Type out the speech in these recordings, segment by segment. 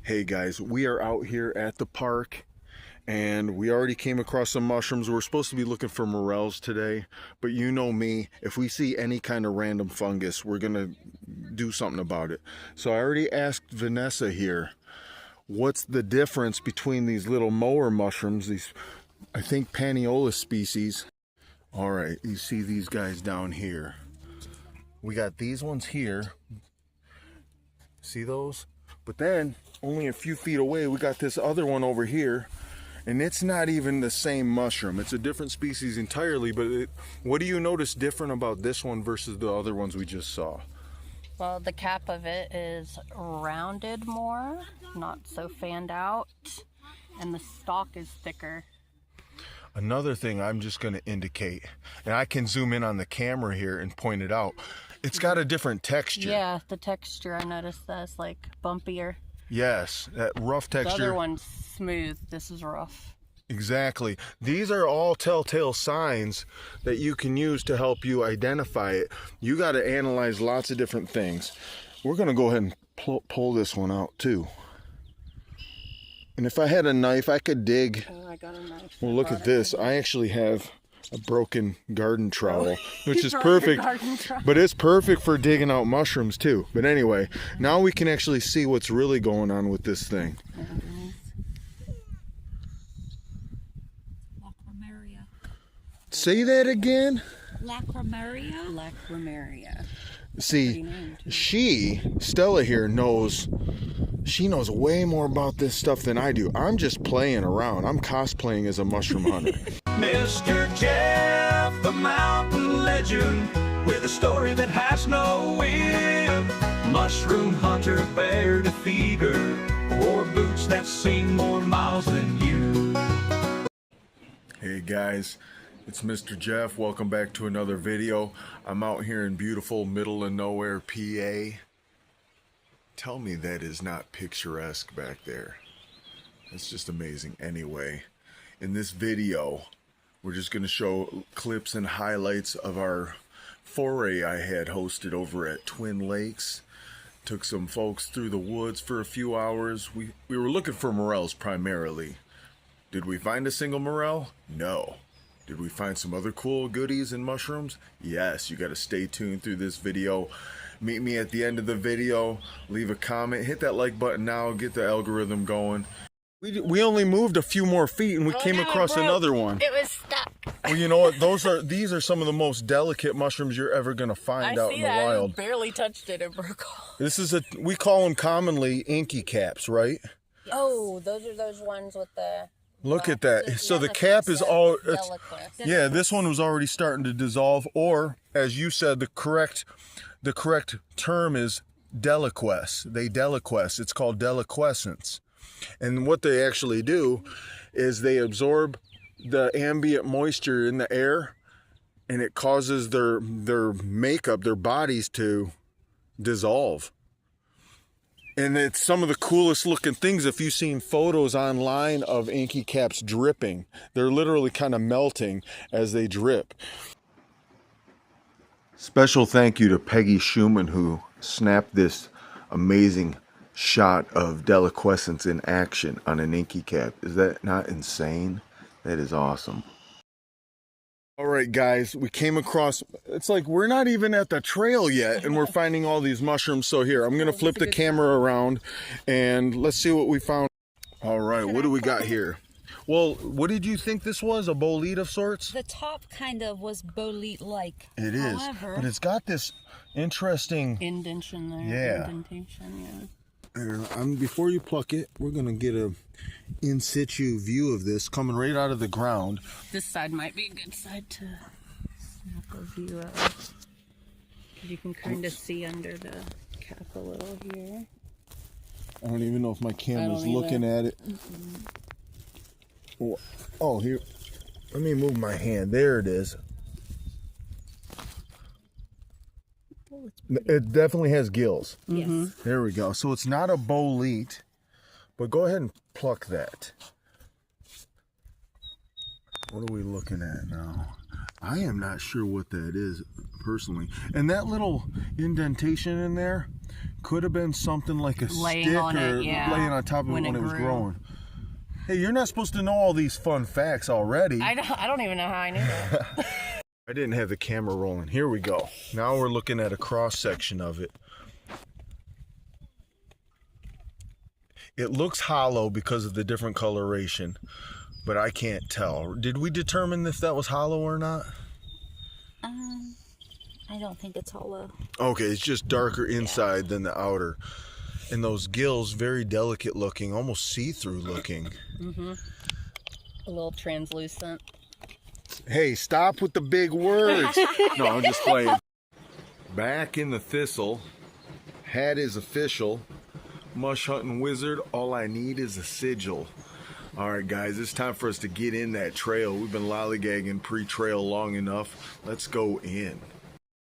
Hey guys, we are out here at the park and we already came across some mushrooms. We're supposed to be looking for morels today, but you know me, if we see any kind of random fungus, we're gonna do something about it. So I already asked Vanessa here, what's the difference between these little mower mushrooms, these, I think, Paniolus species. All right, you see these guys down here. We got these ones here. See those? But then, only a few feet away, we got this other one over here, and it's not even the same mushroom. It's a different species entirely, but what do you notice different about this one versus the other ones we just saw? Well, the cap of it is rounded more, not so fanned out, and the stalk is thicker. Another thing I'm just going to indicate, and I can zoom in on the camera here and point it out, it's got a different texture. Yeah, the texture, I noticed that's like bumpier. Yes, that rough texture. The other one's smooth, this is rough. Exactly. These are all telltale signs that you can use to help you identify it. You got to analyze lots of different things. We're going to go ahead and pull this one out too. And if I had a knife, I could dig. Oh, I got a knife. Well, look at this. I actually have a broken garden trowel, which is perfect, but it's perfect for digging out mushrooms too. But anyway, now we can actually see what's really going on with this thing. Say that again. Lacrymaria? Lacrymaria. See, Stella here knows, she knows way more about this stuff than I do. I'm just playing around. I'm cosplaying as a mushroom hunter. Mr. Jeff, the mountain legend, with a story that has no end. Mushroom hunter, bear defeater, wore boots that seen more miles than you. Hey guys, it's Mr. Jeff. Welcome back to another video. I'm out here in beautiful middle of nowhere, PA. Tell me that is not picturesque back there. It's just amazing. Anyway, in this video, we're just going to show clips and highlights of our foray I had hosted over at Twin Lakes. Took some folks through the woods for a few hours. We were looking for morels primarily. Did we find a single morel? No. Did we find some other cool goodies and mushrooms? Yes. You got to stay tuned through this video. Meet me at the end of the video. Leave a comment. Hit that like button now. Get the algorithm going. We only moved a few more feet and we came across another one. It was stuck. Well, you know what? These are some of the most delicate mushrooms you're ever gonna find out in the wild. I barely touched it, it broke off. This is we call them commonly inky caps, right? Oh, those are those ones with the. Look at that. So the cap is all. Yeah, this one was already starting to dissolve, or as you said, the correct term is deliquesce. They deliquesce. It's called deliquescence. And what they actually do is they absorb the ambient moisture in the air, and it causes their makeup, their bodies to dissolve. And it's some of the coolest looking things. If you've seen photos online of inky caps dripping, they're literally kind of melting as they drip. Special thank you to Peggy Schumann, who snapped this amazing shot of deliquescence in action on an inky cap. Is that not insane? That is awesome. All right, guys, we came across, it's like we're not even at the trail yet and we're finding all these mushrooms. So here, I'm gonna flip the camera around and let's see what we found. All right, what do we got here? Well, what did you think this was? A bolete of sorts? The top kind of was bolete-like. It is, but it's got this interesting indentation there. Yeah. Indentation, yeah. Before you pluck it, we're gonna get a in situ view of this coming right out of the ground. This side might be a good side to snap a view of, because you can kind of see under the cap a little here. I don't even know if my camera's looking at it. Oh, here. Let me move my hand. There it is. It definitely has gills. Yes. There we go. So it's not a bolete, but go ahead and pluck that. What are we looking at now? I am not sure what that is personally. And that little indentation in there Could have been something like a Laying stick on or it, yeah, laying on top of it when when it it was grew. growing. Hey, you're not supposed to know all these fun facts already. I don't even know how I knew that. I didn't have the camera rolling. Here we go. Now we're looking at a cross section of it. It looks hollow because of the different coloration, but I can't tell. Did we determine if that was hollow or not? I don't think it's hollow. Okay, it's just darker inside than the outer. And those gills, very delicate looking, almost see-through looking. A little translucent. Hey, stop with the big words. No, I'm just playing. Back in the thistle. Hat is official. Mush hunting wizard, all I need is a sigil. Alright guys, it's time for us to get in that trail. We've been lollygagging pre-trail long enough. Let's go in.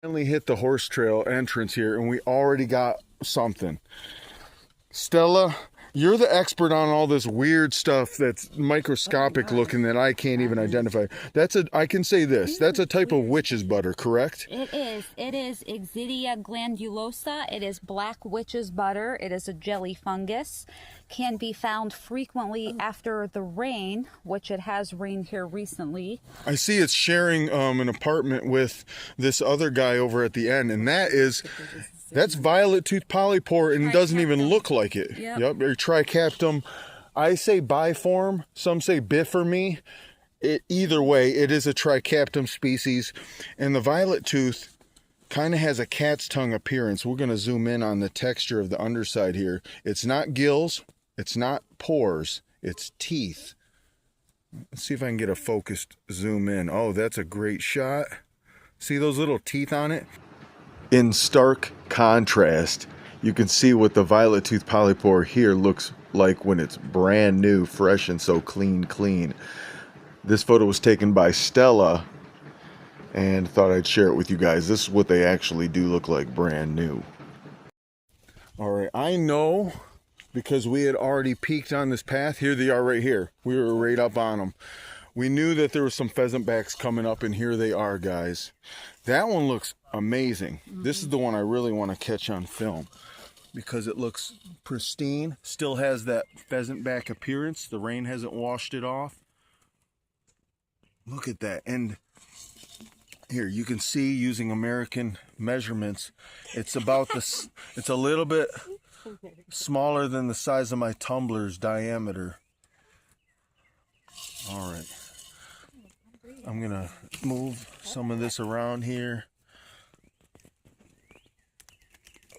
Finally hit the horse trail entrance here and we already got something. Stella, you're the expert on all this weird stuff that's microscopic looking that I can't even identify. I can say this, that's a type of witch's butter, correct? It is. It is Exidia glandulosa. It is black witch's butter. It is a jelly fungus. Can be found frequently after the rain, which it has rained here recently. I see it's sharing an apartment with this other guy over at the end, and that's violet tooth polypore and doesn't even look like it. Yep, or tricaptum. I say biform, some say biforme. Either way, it is a tricaptum species, and the violet tooth kind of has a cat's tongue appearance. We're going to zoom in on the texture of the underside here. It's not gills, it's not pores, it's teeth. Let's see if I can get a focused zoom in. Oh, that's a great shot. See those little teeth on it? In stark contrast, you can see what the violet tooth polypore here looks like when it's brand new, fresh, and so clean. This photo was taken by Stella and thought I'd share it with you guys. This is what they actually do look like, brand new. All right, I know because we had already peeked on this path. Here they are right here. We were right up on them. We knew that there was some pheasant backs coming up, and here they are, guys. That one looks amazing. This is the one I really want to catch on film because it looks pristine, still has that pheasant back appearance. The rain hasn't washed it off. Look at that. And here you can see, using American measurements, it's about this, it's a little bit smaller than the size of my tumbler's diameter. All right, I'm gonna move some of this around here.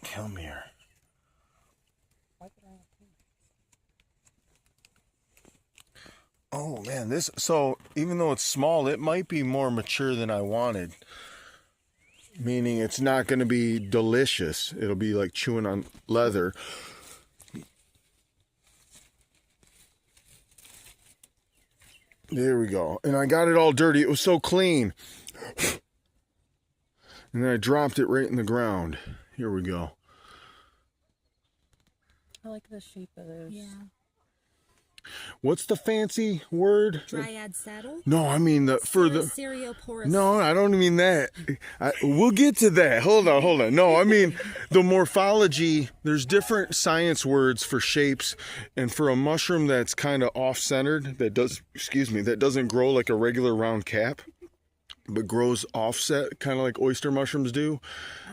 Come here. Oh man, so even though it's small, it might be more mature than I wanted. Meaning it's not going to be delicious. It'll be like chewing on leather. There we go. And I got it all dirty. It was so clean. And then I dropped it right in the ground. Here we go. I like the shape of those. Yeah. What's the fancy word? Dryad saddle? No, I mean for the Serioporus. No, I don't mean that. We'll get to that. Hold on. No, I mean the morphology. There's different science words for shapes, and for a mushroom that's kind of off-centered, that doesn't grow like a regular round cap, but grows offset, kind of like oyster mushrooms do.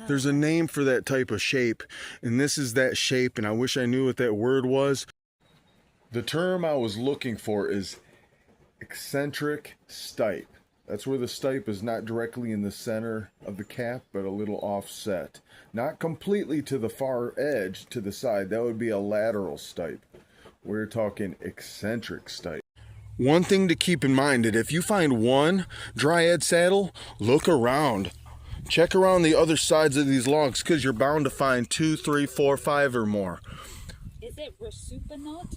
There's a name for that type of shape, and this is that shape, and I wish I knew what that word was. The term I was looking for is eccentric stipe. That's where the stipe is not directly in the center of the cap, but a little offset. Not completely to the far edge, to the side. That would be a lateral stipe. We're talking eccentric stipe. One thing to keep in mind is if you find one dryad saddle, look around. Check around the other sides of these logs because you're bound to find 2, 3, 4, 5 or more. Is it resupinate?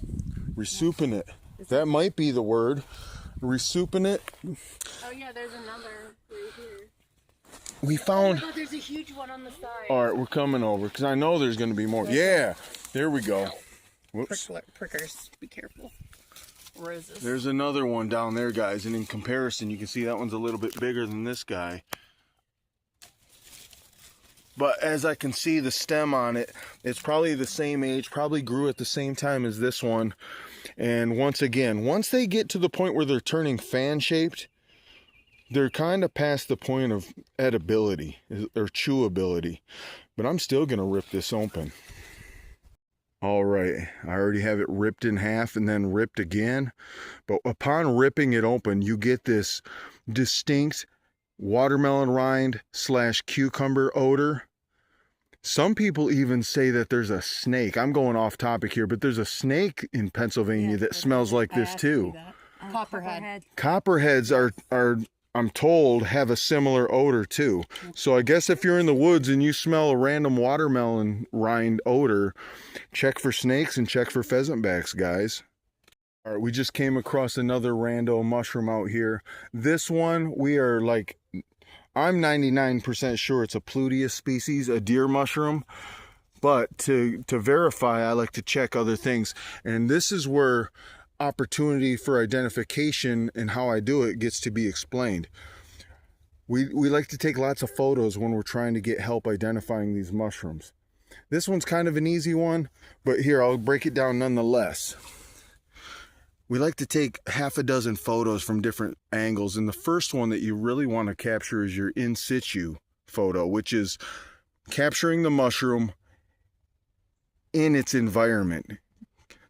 Resupinate. That might be the word. Resupinate. Oh yeah, there's another right here. We found. Oh, there's a huge one on the side. All right, we're coming over because I know there's going to be more. Yeah, there we go. Whoops. Prickers, be careful. Roses. There's another one down there, guys, and in comparison, you can see that one's a little bit bigger than this guy. But as I can see the stem on it, it's probably the same age, probably grew at the same time as this one. And once again, once they get to the point where they're turning fan-shaped, they're kind of past the point of edibility or chewability. But I'm still going to rip this open. All right, I already have it ripped in half and then ripped again. But upon ripping it open, you get this distinct watermelon rind / cucumber odor. Some people even say that there's a snake. I'm going off topic here, but there's a snake in Pennsylvania that smells like this too. Copperhead. Copperheads are I'm told have a similar odor too. So I guess if you're in the woods and you smell a random watermelon rind odor, check for snakes and check for pheasant backs, guys. All right, we just came across another rando mushroom out here. This one, I'm 99% sure it's a Pluteus species, a deer mushroom. But to verify, I like to check other things. And this is where opportunity for identification and how I do it gets to be explained. We like to take lots of photos when we're trying to get help identifying these mushrooms. This one's kind of an easy one, but here, I'll break it down nonetheless. We like to take half a dozen photos from different angles, and the first one that you really want to capture is your in situ photo, which is capturing the mushroom in its environment.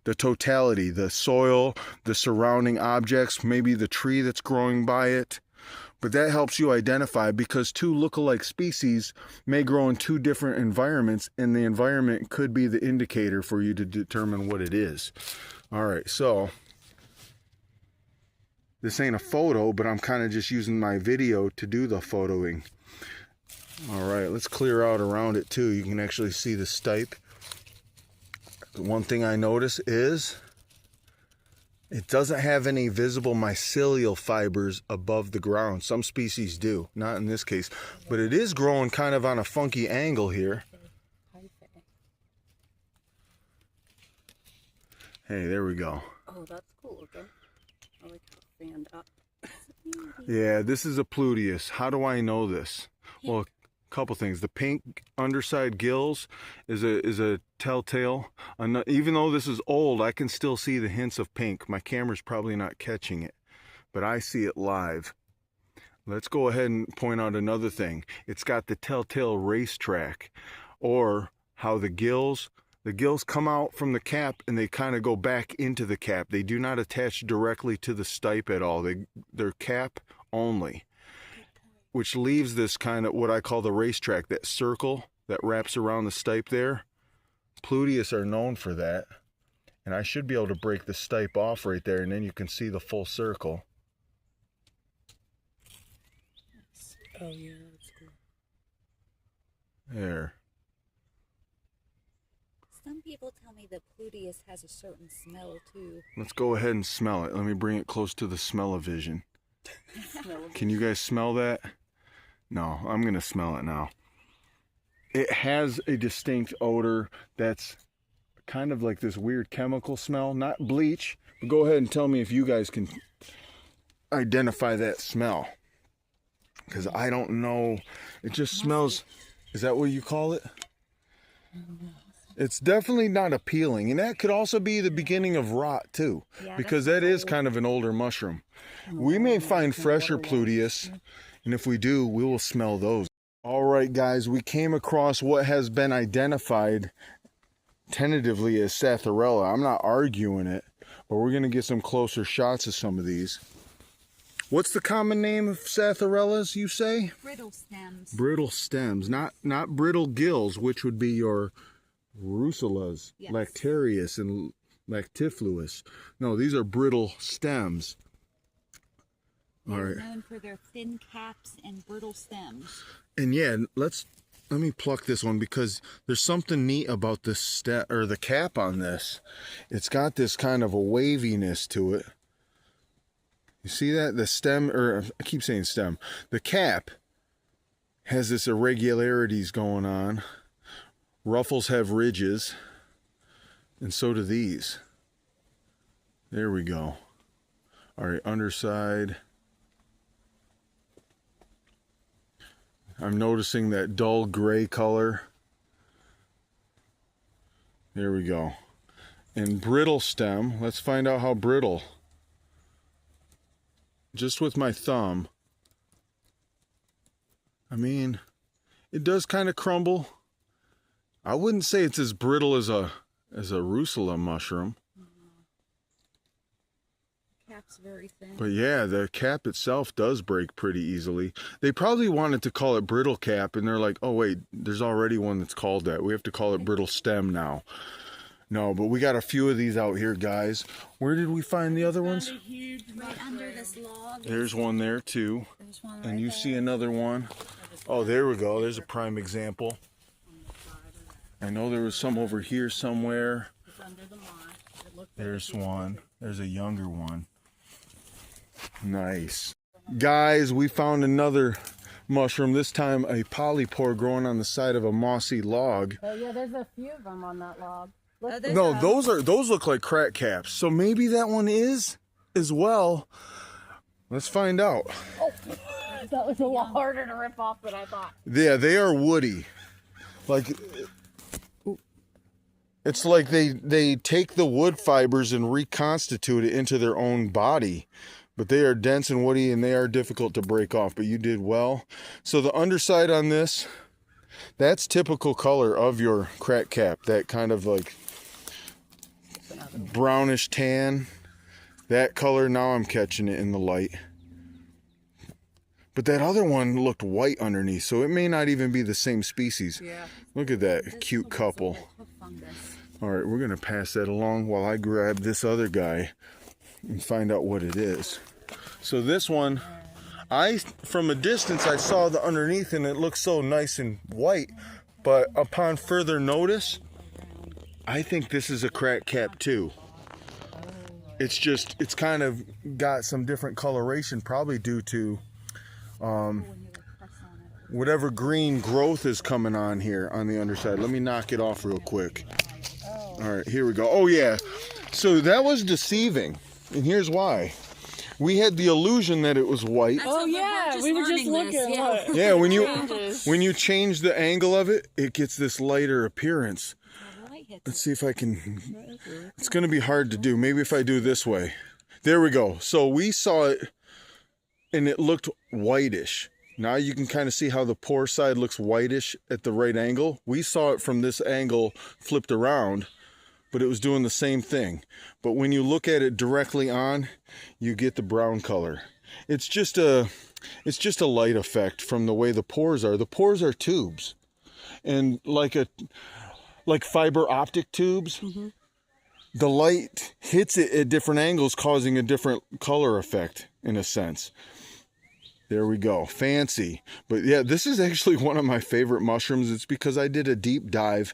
The totality, the soil, the surrounding objects, maybe the tree that's growing by it. But that helps you identify, because two lookalike species may grow in two different environments, and the environment could be the indicator for you to determine what it is. All right, so this ain't a photo, but I'm kind of just using my video to do the photoing. All right, let's clear out around it too. You can actually see the stipe. One thing I notice is it doesn't have any visible mycelial fibers above the ground. Some species do, not in this case, but it is growing kind of on a funky angle here. Hey, there we go. Oh, that's cool looking. I like how it fanned up. Yeah, this is a Pluteus. How do I know this? Well, a couple things. The pink underside gills is a telltale. Even though this is old, I can still see the hints of pink. My camera's probably not catching it, but I see it live. Let's go ahead and point out another thing. It's got the telltale racetrack, or how the gills come out from the cap and they kind of go back into the cap. They do not attach directly to the stipe at all. They're cap only, which leaves this kind of what I call the racetrack, that circle that wraps around the stipe there. Pluteus are known for that. And I should be able to break the stipe off right there, and then you can see the full circle. Oh yeah, that's cool. There. Some people tell me that Pluteus has a certain smell too. Let's go ahead and smell it. Let me bring it close to the smell-o-vision. Can you guys smell that? No, I'm going to smell it now. It has a distinct odor that's kind of like this weird chemical smell. Not bleach, but go ahead and tell me if you guys can identify that smell. Because I don't know. It just smells... Is that what you call it? It's definitely not appealing. And that could also be the beginning of rot too. Yeah, because that is kind of an older mushroom. We may find fresher Pluteus, and if we do, we will smell those. All right, guys, we came across what has been identified tentatively as Satharella. I'm not arguing it, but we're going to get some closer shots of some of these. What's the common name of Satharellas, you say? Brittle stems. Brittle stems, not brittle gills, which would be your Russulas, yes. Lactarius and Lactifluus. No, these are brittle stems. They're known for their thin caps and brittle stems. And yeah, let me pluck this one, because there's something neat about this the cap on this. It's got this kind of a waviness to it. You see that? The stem, or I keep saying stem. The cap has this irregularities going on. Ruffles have ridges, and so do these. There we go. All right, underside. I'm noticing that dull gray color. There we go. And brittle stem. Let's find out how brittle. Just with my thumb. I mean, it does kind of crumble. I wouldn't say it's as brittle as a Russula mushroom. Cap's very thin. But yeah, the cap itself does break pretty easily. They probably wanted to call it brittle cap, and they're like, oh wait, there's already one that's called that. We have to call it brittle stem now. No, but we got a few of these out here, guys. Where did we find the other ones? Right under this log. There's one there too. There's one right And you there. see another one. Oh, there we go. There's a prime example. I know there was some over here somewhere. There's one. There's a younger one. Nice. Guys, we found another mushroom. This time a polypore growing on the side of a mossy log. Oh yeah, there's a few of them on that log. No, those look like crack caps. So maybe that one is as well. Let's find out. Oh, that was a lot harder to rip off than I thought. Yeah, they are woody. Like, it's like they take the wood fibers and reconstitute it into their own body. But they are dense and woody, and they are difficult to break off. But you did well. So the underside on this, that's typical color of your crack cap. That kind of like brownish tan. That color, now I'm catching it in the light. But that other one looked white underneath, so it may not even be the same species. Yeah. Look at that cute couple. All right, we're going to pass that along while I grab this other guy and find out what it is. So this one, from a distance, I saw the underneath and it looks so nice and white. But upon further notice, I think this is a crack cap too. It's kind of got some different coloration, probably due to whatever green growth is coming on here on the underside. Let me knock it off real quick. All right, here we go. Oh yeah, so that was deceiving, and here's why. We had the illusion that it was white. Oh yeah, we were just looking. Yeah, when you change the angle of it, it gets this lighter appearance. Let's see if I can. It's going to be hard to do. Maybe if I do this way. There we go. So we saw it and it looked whitish. Now you can kind of see how the pore side looks whitish at the right angle. We saw it from this angle flipped around, but it was doing the same thing. But when you look at it directly on, you get the brown color. It's just a light effect from the way the pores are. The pores are tubes. And like fiber optic tubes, the light hits it at different angles, causing a different color effect in a sense. There we go. Fancy. But yeah, this is actually one of my favorite mushrooms. It's because I did a deep dive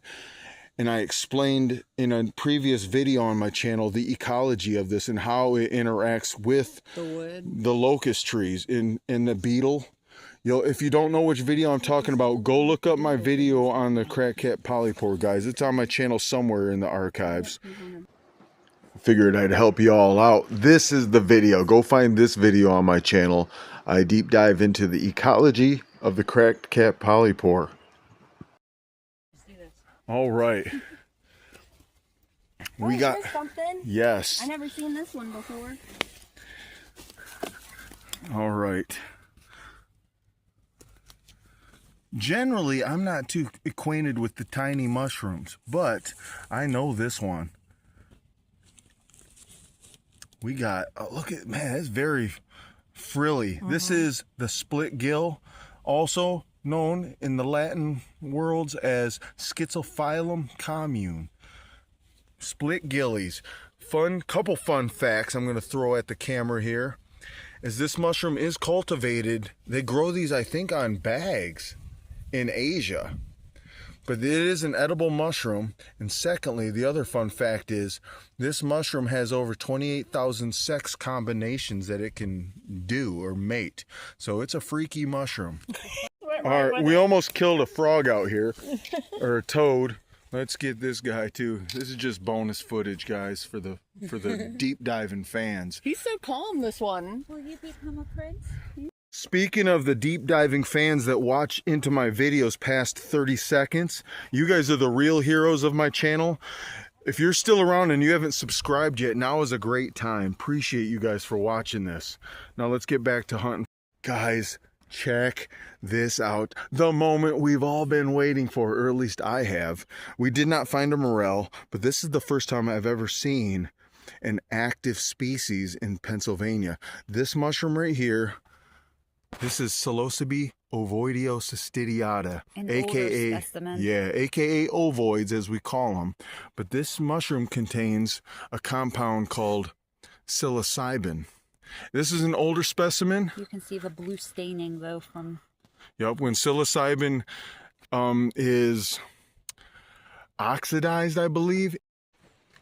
and I explained in a previous video on my channel the ecology of this and how it interacts with The wood. the locust trees and the beetle. If you don't know which video I'm talking about, go look up my video on the crack cap polypore, guys. It's on my channel somewhere in the archives. Figured I'd help you all out. This is the video. Go find this video on my channel. I deep dive into the ecology of the crack cap polypore. All right. We got something. yes. I never seen this one before. All right. Generally, I'm not too acquainted with the tiny mushrooms, but I know this one. We got, oh, look at, man, it's very frilly. This is the split gill, also known in the Latin worlds as Schizophilum commune. Split gillies. Couple fun facts I'm going to throw at the camera here. As this mushroom is cultivated, they grow these, I think, on bags in Asia, but it is an edible mushroom. And secondly, the other fun fact is this mushroom has over 28,000 sex combinations that it can do or mate, so it's a freaky mushroom. All right, we almost killed a frog out here, or a toad. Let's get this guy too. This is just bonus footage, guys, for the deep diving fans. He's so calm, this one. Will you become a prince? Speaking of the deep diving fans that watch into my videos past 30 seconds, you guys are the real heroes of my channel. If you're still around and you haven't subscribed yet, now is a great time. Appreciate you guys for watching this. Now let's get back to hunting. Guys, check this out. The moment we've all been waiting for, or at least I have. We did not find a morel, but this is the first time I've ever seen an active species in Pennsylvania. This mushroom right here, this is Psilocybe ovoideocystidiata, aka aka ovoids as we call them. But this mushroom contains a compound called psilocybin. This is an older specimen. You can see the blue staining though from. Yep, when psilocybin is oxidized, I believe.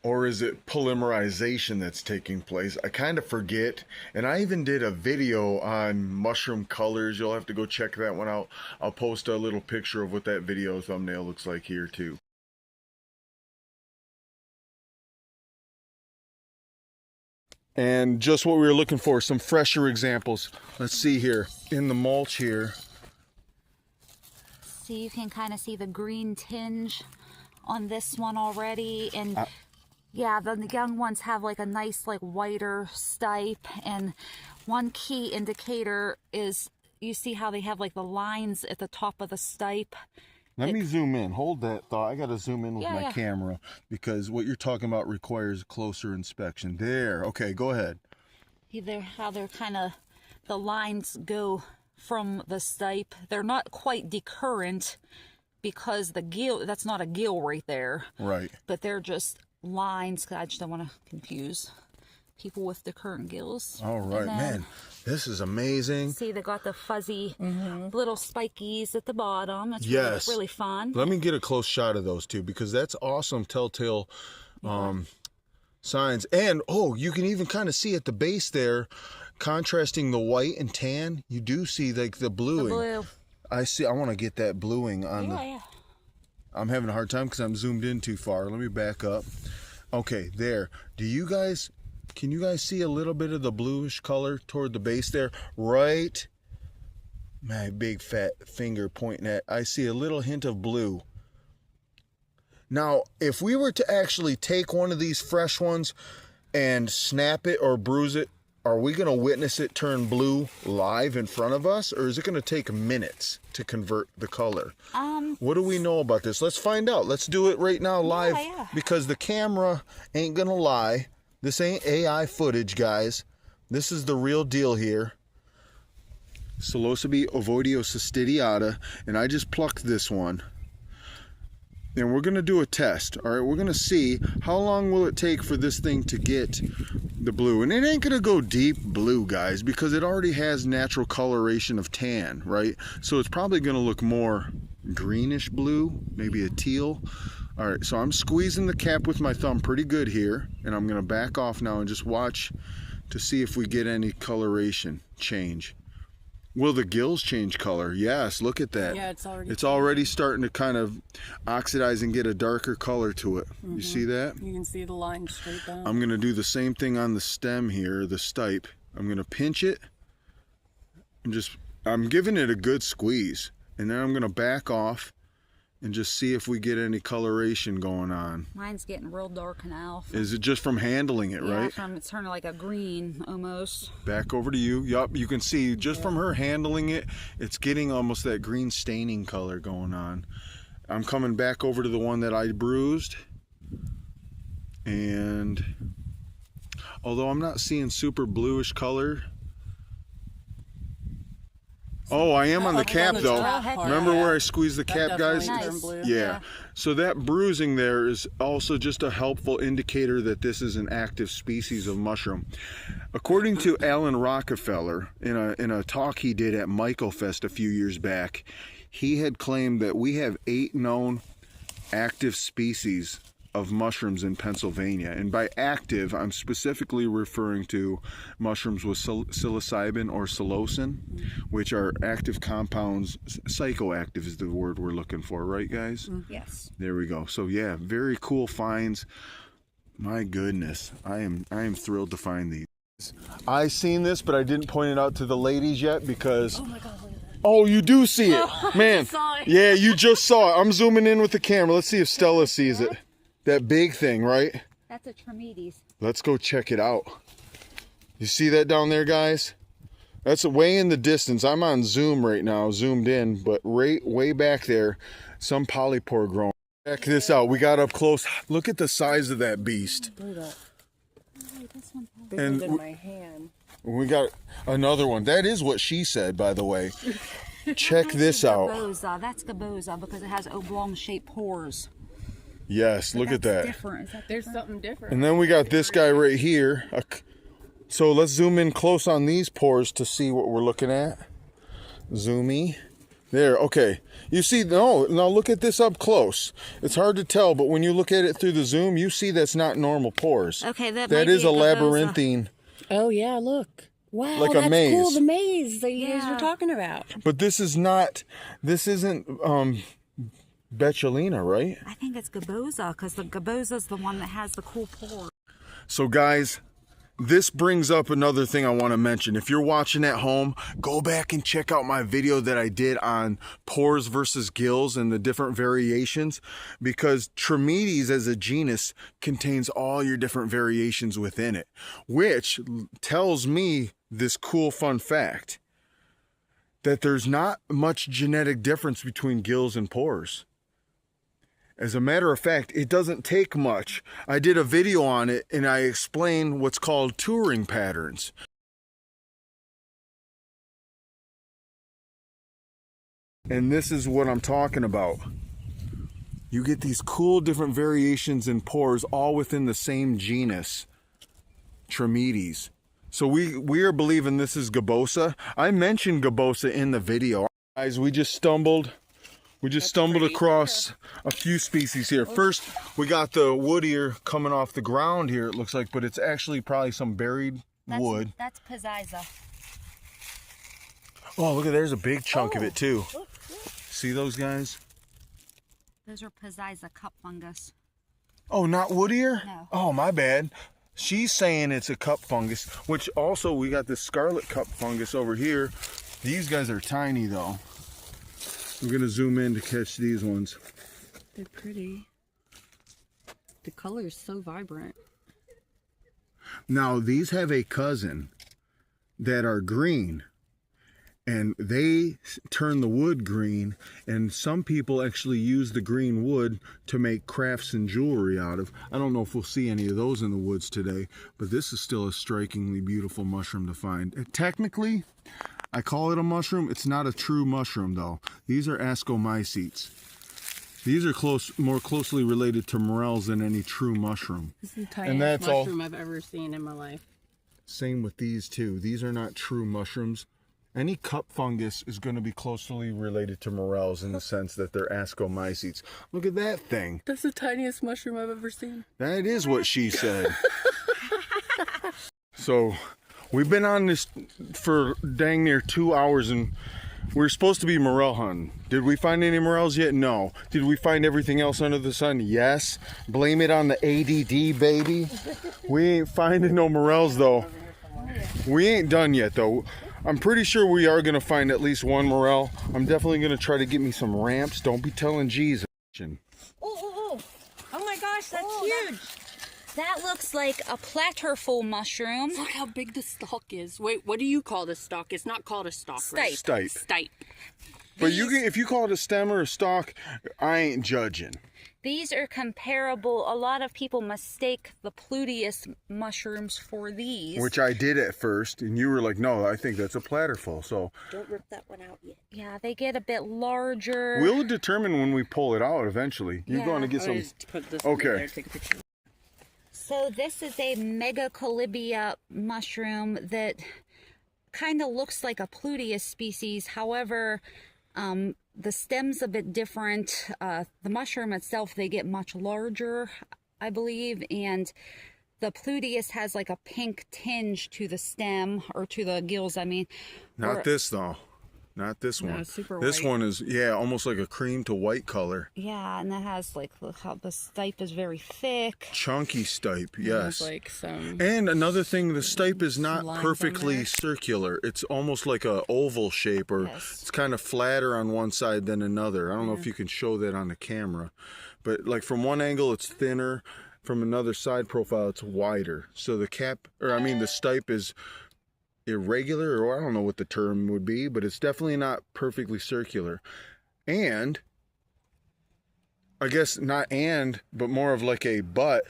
Or is it polymerization that's taking place? I kind of forget. And I even did a video on mushroom colors. You'll have to go check that one out. I'll post a little picture of what that video thumbnail looks like here too. And just what we were looking for, some fresher examples. Let's see here, in the mulch here. See, you can kind of see the green tinge on this one already. And yeah, the young ones have like a nice like whiter stipe, and one key indicator is you see how they have like the lines at the top of the stipe. Let me zoom in. Hold that thought. I got to zoom in with my camera because what you're talking about requires closer inspection. There. Okay, go ahead. How they're kind of, the lines go from the stipe. They're not quite decurrent because the gill, that's not a gill right there. Right. But they're just lines. I just don't want to confuse people with the current gills. All right, man, this is amazing. See, they got the fuzzy little spikies at the bottom. It's really fun. Let me get a close shot of those too, because that's awesome telltale signs. And oh, you can even kind of see at the base there, contrasting the white and tan, you do see like the bluing. The blue. I want to get that bluing on I'm having a hard time because I'm zoomed in too far. Let me back up. Okay, there. Can you guys see a little bit of the bluish color toward the base there? Right, my big fat finger pointing at, I see a little hint of blue. Now, if we were to actually take one of these fresh ones and snap it or bruise it, are we going to witness it turn blue live in front of us, or is it going to take minutes to convert the color? What do we know about this? Let's find out. Let's do it right now live, because the camera ain't going to lie. This ain't AI footage, guys. This is the real deal here. Psilocybe ovoideocystidiata, and I just plucked this one. And we're going to do a test, all right? We're going to see how long will it take for this thing to get the blue. And it ain't going to go deep blue, guys, because it already has natural coloration of tan, right? So it's probably going to look more greenish blue, maybe a teal. All right, so I'm squeezing the cap with my thumb pretty good here, and I'm going to back off now and just watch to see if we get any coloration change. Will the gills change color? Yes, look at that. Yeah, it's already starting to kind of oxidize and get a darker color to it. You see that? You can see the line straight down. I'm going to do the same thing on the stem here, the stipe. I'm going to pinch it and I'm giving it a good squeeze. And then I'm going to back off and just see if we get any coloration going on. Mine's getting real dark now. Is it just from handling it, right? It's turning like a green almost. Back over to you. Yup, you can see just from her handling it, it's getting almost that green staining color going on. I'm coming back over to the one that I bruised. And although I'm not seeing super bluish color. Oh, I am on the cap though. Remember where I squeezed the cap, guys? Nice. Yeah. So that bruising there is also just a helpful indicator that this is an active species of mushroom. According to Alan Rockefeller, in a talk he did at Mycofest a few years back, he had claimed that we have 8 known active species of mushrooms in Pennsylvania. And by active, I'm specifically referring to mushrooms with psilocybin or psilocin, which are active compounds. Psychoactive is the word we're looking for, right, guys? Yes. There we go. So yeah, very cool finds. My goodness, I am thrilled to find these. I seen this, but I didn't point it out to the ladies yet because... Oh my God, look at that. Oh, you do see it. Man, I just saw it. yeah, you just saw it. I'm zooming in with the camera. Let's see if Stella sees it. That big thing, right? That's a Trametes. Let's go check it out. You see that down there, guys? That's way in the distance. I'm on zoom right now, zoomed in, but right way back there, some polypore growing. Check this out. We got up close. Look at the size of that beast. Look at that. And Bigger than my hand. we got another one. That is what she said, by the way. Check this out. Gabosa. That's Gabosa because it has oblong-shaped pores. Yes, look at that. Different. Is that There's something different. And then we got this guy right here. So let's zoom in close on these pores to see what we're looking at. Zoomy. There, okay. You see, no, now look at this up close. It's hard to tell, but when you look at it through the zoom, you see that's not normal pores. Okay, that That might is be a Gabosa. labyrinthine. Oh yeah, look. Wow, Like a that's maze. cool. The maze that you guys Yeah. were talking about. But this isn't Betulina, right? I think it's Gabosa because the Gabosa is the one that has the cool pores. So guys, this brings up another thing I want to mention. If you're watching at home, go back and check out my video that I did on pores versus gills and the different variations, because Trametes as a genus contains all your different variations within it, which tells me this cool fun fact that there's not much genetic difference between gills and pores. As a matter of fact, it doesn't take much. I did a video on it and I explained what's called touring patterns. And this is what I'm talking about. You get these cool different variations in pores all within the same genus, Trametes. So we are believing this is Gabosa. I mentioned Gabosa in the video. Guys, we just stumbled across a few species here. First, we got the wood ear coming off the ground here, it looks like, but it's actually probably some buried wood. That's Psilocybe. Oh, look at, there's a big chunk of it too. See those guys? Those are Psilocybe cup fungus. Oh, not wood ear? No. Oh, my bad. She's saying it's a cup fungus, which also we got this scarlet cup fungus over here. These guys are tiny though. I'm gonna zoom in to catch these ones. They're pretty. The color is so vibrant. Now, these have a cousin that are green, and they turn the wood green, and some people actually use the green wood to make crafts and jewelry out of. I don't know if we'll see any of those in the woods today, but this is still a strikingly beautiful mushroom to find. Technically, I call it a mushroom. It's not a true mushroom though. These are ascomycetes. These are more closely related to morels than any true mushroom. This is the And tiniest that's all. mushroom I've ever seen in my life. Same with these two. These are not true mushrooms. Any cup fungus is going to be closely related to morels in the sense that they're ascomycetes. Look at that thing. That's the tiniest mushroom I've ever seen. That is what she said. So we've been on this for dang near 2 hours, and we're supposed to be morel hunting. Did we find any morels yet? No. Did we find everything else under the sun? Yes. Blame it on the ADD, baby. We ain't finding no morels though. We ain't done yet though. I'm pretty sure we are gonna find at least one morel. I'm definitely gonna try to get me some ramps. Don't be telling G's. Oh my gosh, that's huge. That looks like a platterful mushroom. Look how big the stalk is. Wait, what do you call this stalk? It's not called a stalk, right? Stipe. Stipe. But if you call it a stem or a stalk, I ain't judging. These are comparable. A lot of people mistake the Pluteus mushrooms for these. Which I did at first, and you were like, no, I think that's a platterful. So Don't rip that one out yet. Yeah, they get a bit larger. we'll determine when we pull it out eventually. You're Yeah. going to get some. Put this Okay. in there, take a picture. So this is a Megacolybia mushroom that kind of looks like a Pluteus species. However, the stem's a bit different. The mushroom itself, they get much larger, I believe, and the Pluteus has like a pink tinge to the stem, or to the gills, I mean. Not this though. Not this No, one. super This white. one is, yeah, almost like a cream to white color. Yeah, and it has like how the stipe is very thick. Chunky stipe, There's yes. like some. And another thing, the stipe is not lines on perfectly there. circular. It's almost like a oval shape, or Yes. it's kind of flatter on one side than another. I don't know if you can show that on the camera, but like from one angle it's thinner, from another side profile it's wider. So the the stipe is irregular, or I don't know what the term would be, but it's definitely not perfectly circular. And I guess not but more of like a but.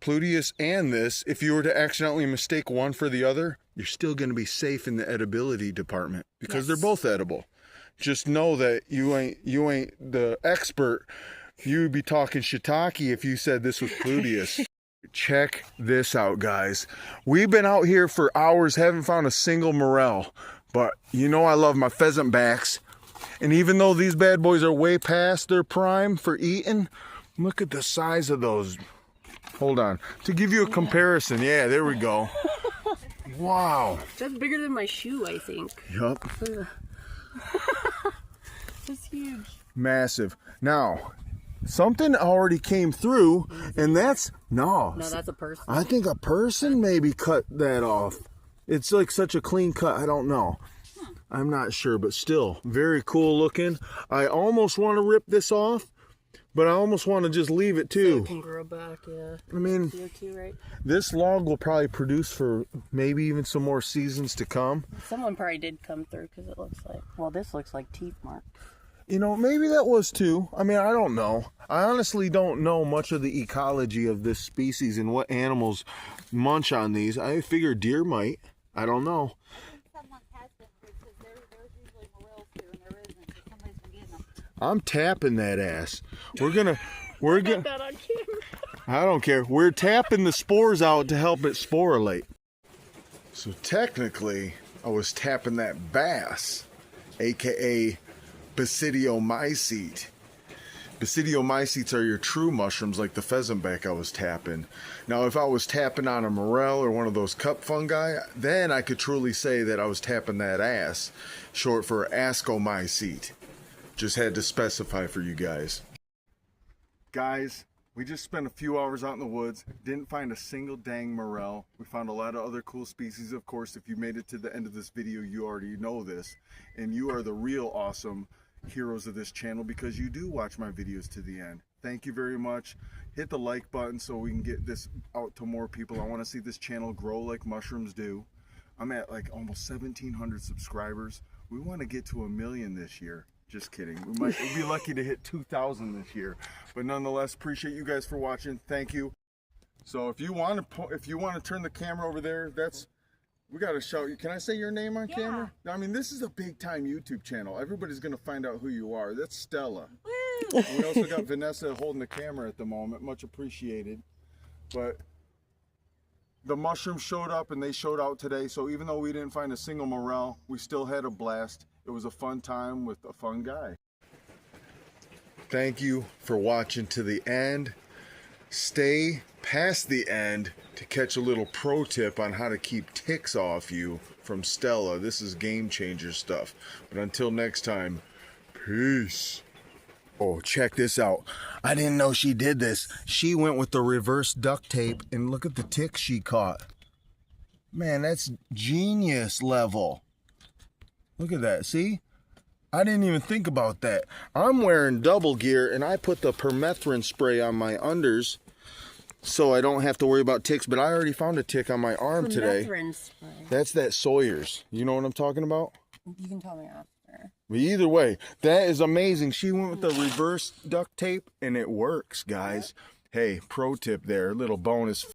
Pluteus and this, if you were to accidentally mistake one for the other, you're still going to be safe in the edibility department because they're both edible. Just know that you ain't the expert. You'd be talking shiitake if you said this was Pluteus. Check this out, guys. We've been out here for hours, haven't found a single morel, but you know I love my pheasant backs. And even though these bad boys are way past their prime for eating, look at the size of those. Hold on. To give you a comparison, yeah, there we go. Wow. That's bigger than my shoe, I think. Yup. That's huge. Massive. Now, something already came through, and that's No, that's a person. I think a person maybe cut that off. It's like such a clean cut. I don't know. I'm not sure, but still very cool looking. I almost want to rip this off, but I almost want to just leave it too. It can grow back, yeah. I mean, CO2, right? this log will probably produce for maybe even some more seasons to come. Someone probably did come through because it looks like, well, this looks like teeth marks. You know, maybe that was too. I mean, I don't know. I honestly don't know much of the ecology of this species and what animals munch on these. I figure deer might. I don't know. Someone has been because there's usually morels here and there isn't, so somebody's been getting them. I'm tapping that ass. We're gonna That on camera. I don't care. We're tapping the spores out to help it sporulate. So technically, I was tapping that bass, aka Basidiomycete. Basidiomycetes are your true mushrooms, like the pheasant back I was tapping. Now, if I was tapping on a morel or one of those cup fungi, then I could truly say that I was tapping that ass, short for ascomycete. Just had to specify for you guys. Guys, we just spent a few hours out in the woods, didn't find a single dang morel. We found a lot of other cool species. Of course, if you made it to the end of this video, you already know this. And you are the real awesome heroes of this channel because you do watch my videos to the end. Thank you very much. Hit the like button so we can get this out to more people. I want to see this channel grow like mushrooms do. I'm at like almost 1,700 subscribers. We want to get to 1 million this year. Just kidding. We'll be lucky to hit 2,000 this year. But nonetheless, appreciate you guys for watching. Thank you. So if you want to turn the camera over there, we got to shout you. Can I say your name on camera? I mean, this is a big time YouTube channel. Everybody's going to find out who you are. That's Stella. Woo! We also got Vanessa holding the camera at the moment. Much appreciated. But the mushrooms showed up and they showed out today. So even though we didn't find a single morel, we still had a blast. It was a fun time with a fun guy. Thank you for watching to the end. Stay past the end to catch a little pro tip on how to keep ticks off you from Stella. This is game changer stuff. But until next time, peace. Oh, check this out. I didn't know she did this. She went with the reverse duct tape and look at the ticks she caught. Man, that's genius level. Look at that, see? I didn't even think about that. I'm wearing double gear and I put the permethrin spray on my unders so I don't have to worry about ticks, but I already found a tick on my arm today. Spray. That's that Sawyer's. You know what I'm talking about? You can tell me after. But either way, that is amazing. She went with the reverse duct tape and it works, guys. Hey, pro tip there, little bonus.